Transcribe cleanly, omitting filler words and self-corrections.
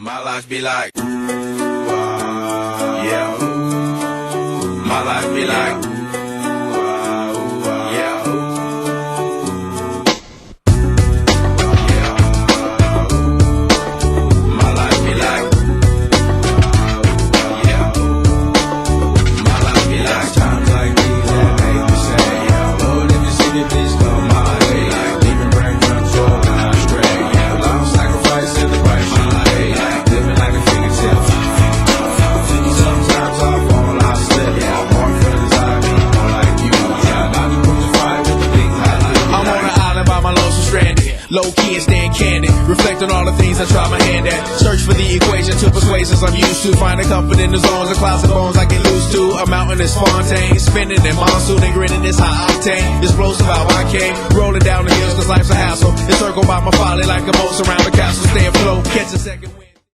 My life be like, yeah. My life be like, yeah. My life be like, yeah. My life be like times like these that make me say, yeah. Lord, if you see the bitch come my way, like demon brain run so down straight, yeah. Long sacrifice in the price my life. Living like a figure tale. Sometimes I fall, I slip. Yeah, more friends I need, more like you. Yeah, about to crucify with the big high. I'm on an island by my lonesome stranded. Low key and staying candid. Reflect on all the things I try my hand at. Search for the equation to persuasions I'm used to. Find a comfort in the zones, the clouds and bones I get loose to. A mountain is Fontaine. Spinning in monsoon and grinning this high octane. Explosive how I came. Rolling down the hills cause life's a hassle. Encircled by my folly like a moat around the castle. Stay afloat, catch a second wind.